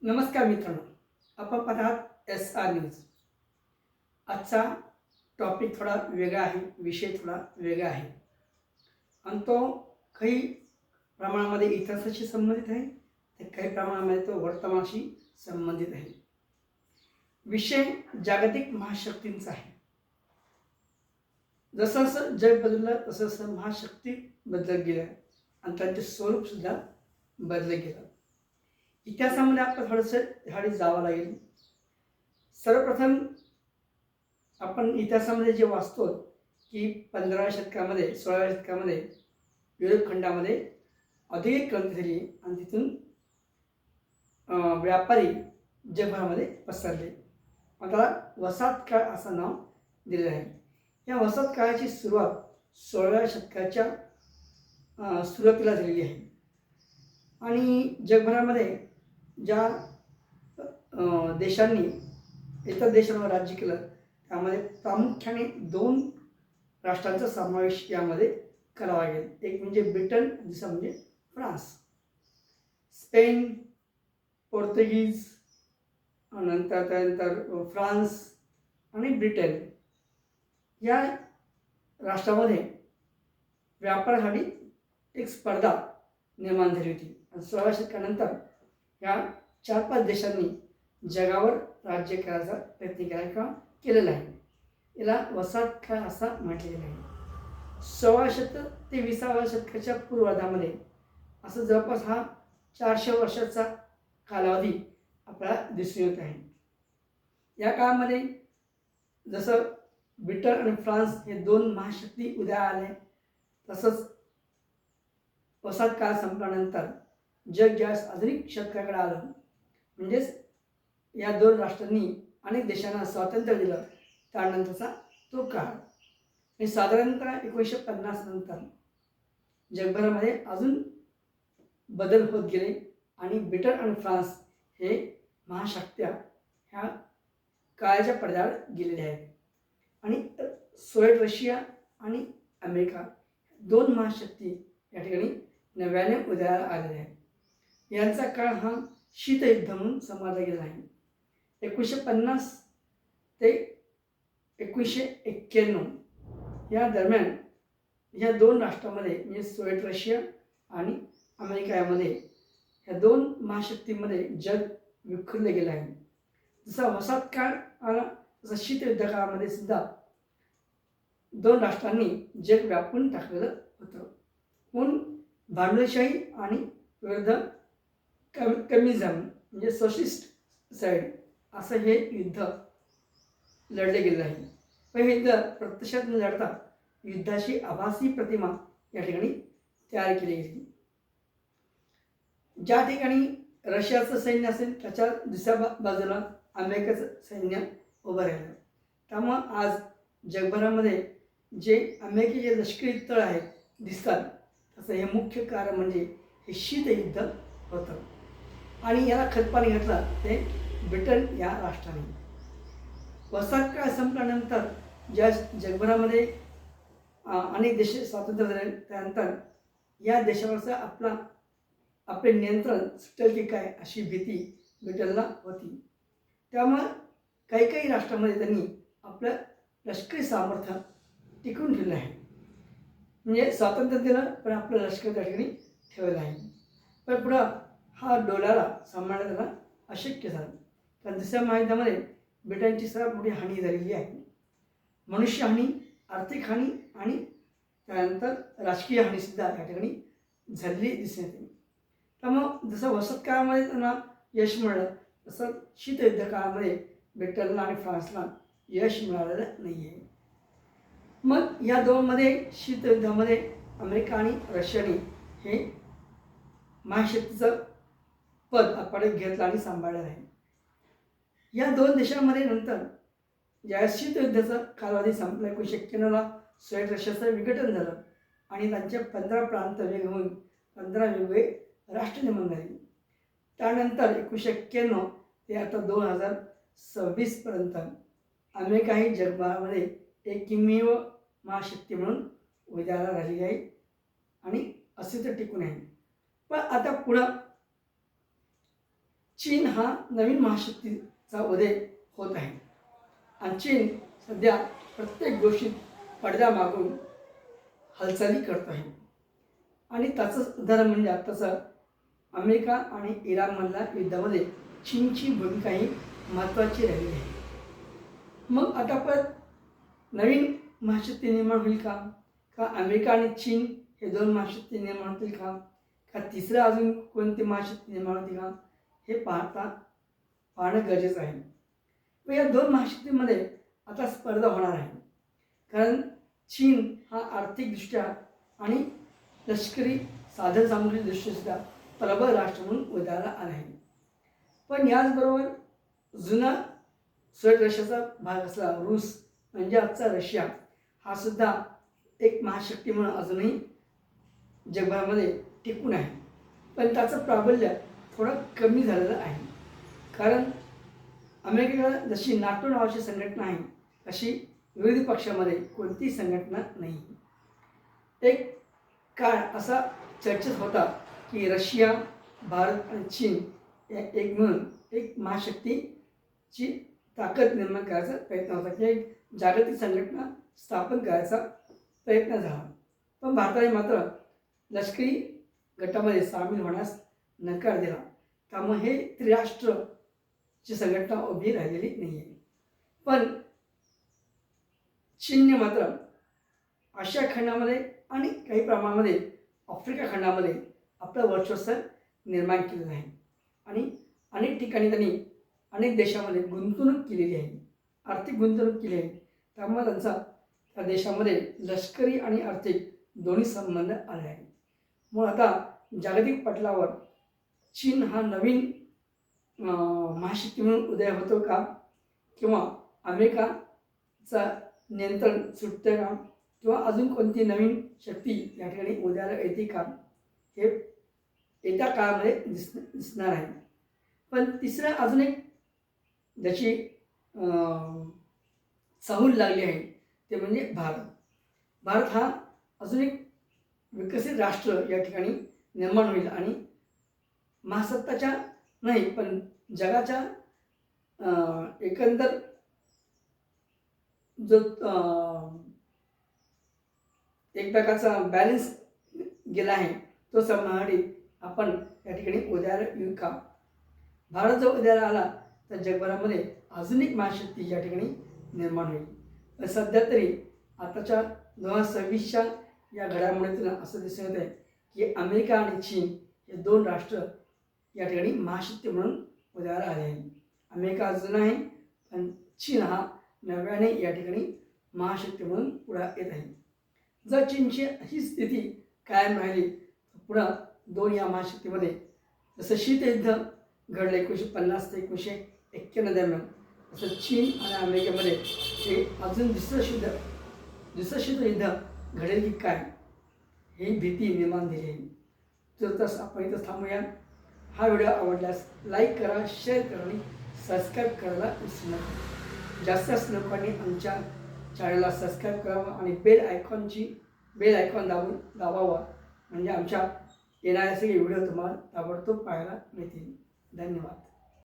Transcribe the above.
नमस्कार मित्रांनो, आपण पाहत SR न्यूज. आजचा टॉपिक थोडा वेगळा आहे, विषय थोडा वेगळा आहे आणि तो काही प्रमाणामध्ये इतिहासाशी संबंधित आहे, तर काही प्रमाणामध्ये तो वर्तमानाशी संबंधित आहे. विषय जागतिक महाशक्तींचा आहे. जसं जसं जग बदललं तसं तसं महाशक्ती बदलत गेल्या आणि त्यांचे स्वरूपसुद्धा बदलत गेलं. इतिहासामध्ये आपलं थोडंसं ह्याआधी जावं लागेल. सर्वप्रथम आपण इतिहासामध्ये जे वाचतो की 15व्या शतकामध्ये 16व्या शतकामध्ये युरोप खंडामध्ये औद्योगिक क्रांती झाली आणि तिथून व्यापारी जगभरामध्ये पसरले. आता वसाहत काळ असं नाव दिलेलं आहे. या वसाहत काळाची सुरुवात 16व्या शतकाच्या सुरुवातीला झालेली आहे आणि जगभरामध्ये ज्या देशांनी इतर देशांवर राज्य केलं त्यामध्ये प्रामुख्याने 2 राष्ट्रांचा समावेश यामध्ये करावा लागेल. एक म्हणजे ब्रिटन, दुसरा म्हणजे फ्रान्स. स्पेन, पोर्तुगीज, त्यानंतर फ्रान्स आणि ब्रिटन या राष्ट्रामध्ये व्यापारासाठी एक स्पर्धा निर्माण झाली होती आणि 16व्या शतकानंतर या 4-5 देशांनी जगावर राज्य करायचा प्रयत्न केला किंवा केलेला आहे. याला वसाहत काळ असा म्हटलेला आहे. 16व्या शतक ते 20व्या शतकाच्या पूर्वार्धामध्ये असं जवळपास हा 400 वर्षाचा कालावधी आपल्याला दिसून येत आहे. या काळामध्ये जसं ब्रिटन आणि फ्रान्स हे 2 महाशक्ती उदयास आले, तसंच वसाहत काळ संपल्यानंतर जग ज्यावेळेस आधुनिक शतकाकडे आलं, म्हणजेच या 2 राष्ट्रांनी अनेक देशांना स्वातंत्र्य दिलं, त्यानंतरचा तो काळ आणि साधारणतः 1950 नंतर जगभरामध्ये अजून बदल होत गेले आणि ब्रिटन आणि फ्रान्स हे महाशक्त्या ह्या काळाच्या पडद्यावर गेलेल्या आहेत आणि सोव्हिएट रशिया आणि अमेरिका 2 महाशक्ती या ठिकाणी नव्याने उदयाला आलेल्या आहेत. यांचा काळ हा शीतयुद्ध म्हणून समजला गेला आहे. 1950 ते 1991 या दरम्यान ह्या 2 राष्ट्रांमध्ये म्हणजे सोव्हिएट रशिया आणि अमेरिका यामध्ये ह्या 2 महाशक्तींमध्ये जग विखुरले गेलं आहे. जसा वसाहत काळ आला तसा शीतयुद्ध काळामध्ये सुद्धा 2 राष्ट्रांनी जग व्यापून टाकलेलं होतं. म्हणून भांडवलशाही आणि विरुद्ध कम्युनिझम म्हणजे सोशलिस्ट साईड असं हे युद्ध लढले गेलं आहे. पण हे युद्ध प्रत्यक्षात न लढता युद्धाची आभासी प्रतिमा या ठिकाणी तयार केली गेली. ज्या ठिकाणी रशियाचं सैन्य असेल त्याच्या दुसऱ्या बाजूला अमेरिकेचं सैन्य उभं राहिलं. त्यामुळं आज जगभरामध्ये जे अमेरिकेचे लष्करी तळ आहेत दिसतात, तसं हे मुख्य कारण म्हणजे हे शीतयुद्ध होतं आणि याला खतपाणी घातलं ते ब्रिटन या राष्ट्राने. वसाहत काळ संपल्यानंतर ज्या जगभरामध्ये अनेक देश स्वातंत्र्य झाले, त्यानंतर या देशावरचं आपले नियंत्रण सुटेल की काय अशी भीती ब्रिटनला होती. त्यामुळं काही राष्ट्रांमध्ये त्यांनी आपलं लष्करी सामर्थ्य टिकवून ठेवलं आहे. म्हणजे स्वातंत्र्य दिलं पण आपलं लष्कर त्या ठिकाणी ठेवलं आहे. पण पुढं हा डोलारा सांभाळणं त्याला अशक्य झालं. कारण दुसऱ्या महायुद्धामध्ये ब्रिटनची सर्वात मोठी हानी झालेली आहे. मनुष्यहानी, आर्थिक हानी आणि त्यानंतर राजकीय हानीसुद्धा या ठिकाणी झालेली दिसून येते. त्यामुळं जसं वसाहत काळामध्ये त्यांना यश मिळालं तसं शीतयुद्ध काळामध्ये ब्रिटनला आणि फ्रान्सला यश मिळालेलं नाही आहे. मग या 2मध्ये शीतयुद्धामध्ये अमेरिका आणि रशियाने हे महाशक्तीचं पद आपल्याकडे घेतलं आणि सांभाळलं आहे. या 2 देशांमध्ये नंतर ज्या शीतयुद्धाचा कालावधी संपला 1991ला सोव्हिएट रशियाचं विघटन झालं आणि त्यांचे 15 प्रांत वेगळे होऊन 15 वेगवेगळे राष्ट्र निर्माण झाले. त्यानंतर 1991 ते आता 2026 पर्यंत अमेरिका ही जगभरामध्ये एकमेव महाशक्ती म्हणून उदयाला राहिली आहे आणि अस्तित्व टिकून आहे. पण आता पुढं चीन हा नवीन महाशक्तीचा उदय होत आहे आणि चीन सध्या प्रत्येक गोष्टीत पडद्यामागून हालचाली करत आहे. आणि त्याचंच उदाहरण म्हणजे आत्ताचं अमेरिका आणि इराणमधल्या युद्धामध्ये चीनची भूमिका ही महत्त्वाची राहिली आहे. मग आता परत नवीन महाशक्ती निर्माण होईल का? का अमेरिका आणि चीन हे दोन महाशक्ती निर्माण होतील का? का तिसरं अजून कोणती महाशक्ती निर्माण होती का? हे पाहणं गरजेचं आहे. व या दोन महाशक्तींमध्ये आता स्पर्धा होणार आहे. कारण चीन हा आर्थिकदृष्ट्या आणि लष्करी साधनसामुग्री दृष्ट्या प्रबळ राष्ट्र म्हणून उदयाला आला आहे. पण याचबरोबर जुना सोव्हिएट रशियाचा भाग असला रूस म्हणजे आजचा रशिया हा सुद्धा एक महाशक्ती म्हणून अजूनही जगभरामध्ये टिकून आहे. पण त्याचं प्राबल्य थोडं कमी झालेलं आहे. कारण अमेरिकेला जशी नाटो नावाची संघटना आहे अशी विरोधी पक्षामध्ये कोणतीही संघटना नाही. एक काळ असा चर्चेत होता की रशिया, भारत आणि चीन या एक मिळून एक महाशक्तीची ताकद निर्माण करायचा प्रयत्न होता की एक जागतिक संघटना स्थापन करायचा प्रयत्न झाला. पण भारताने मात्र लष्करी गटामध्ये सामील होण्यास नकार दिला. त्यामुळे हे त्रिराष्ट्रची संघटना उभी राहिलेली नाही आहे. पण चीनने मात्र आशिया खंडामध्ये आणि काही प्रमाणामध्ये आफ्रिका खंडामध्ये आपलं वर्चस्व निर्माण केलेलं आहे आणि अनेक ठिकाणी त्यांनी अनेक देशामध्ये गुंतवणूक केलेली आहे, आर्थिक गुंतवणूक केली आहे. त्यामुळे त्यांचा त्या देशामध्ये लष्करी आणि आर्थिक दोन्ही संबंध आले आहेत. मग आता जागतिक पटलावर चीन हा नवीन महाशक्ती म्हणून उदय होतो का? किंवा अमेरिकाचा नियंत्रण सुटतं का? किंवा अजून कोणती नवीन शक्ती या ठिकाणी उदयाला येते का? हे येत्या काळामध्ये दिसणार आहे. पण तिसरं अजून एक ज्याची चाहूल लागली आहे ते म्हणजे भारत. भारत हा अजून एक विकसित राष्ट्र या ठिकाणी निर्माण होईल आणि महासत्ताच्या नाही पण जगाच्या एकंदर जो एक प्रकारचा बॅलन्स गेला आहे तो सांभाळण्यासाठी आपण या ठिकाणी उदयाला येऊ का? भारत जर उदयाला आला तर जगभरामध्ये अजून एक महाशक्ती या ठिकाणी निर्माण होईल. पण सध्या तरी आताच्या 2026च्या या घडामोडीतून असं दिसून येत आहे की अमेरिका आणि चीन हे दोन राष्ट्र या ठिकाणी महाशक्ती म्हणून उदयाला आले आहे. अमेरिका अजून आहे पण चीन हा नव्याने या ठिकाणी महाशक्ती म्हणून पुढे येत आहे. जर चीनची ही स्थिती कायम राहिली तर पुढं दोन या महाशक्तीमध्ये जसं शीतयुद्ध घडलं 1950 ते 1991 दरम्यान तसं चीन आणि अमेरिकेमध्ये हे अजून दुसरं शीतयुद्ध घडेल की काय ही भीती निर्माण झाली आहे. तर तसं आपण इथं थांबूया. हा व्हिडिओ आवडल्यास लाईक करा, शेअर करा आणि सबस्क्राईब करायला विसरू नका. जास्त लोकांनी आमच्या चॅनलला सबस्क्राईब करावं आणि बेल आयकॉन दाबावा म्हणजे आमच्या येणारे सगळे व्हिडिओ तुम्हाला ताबडतोब पाहायला मिळतील. धन्यवाद.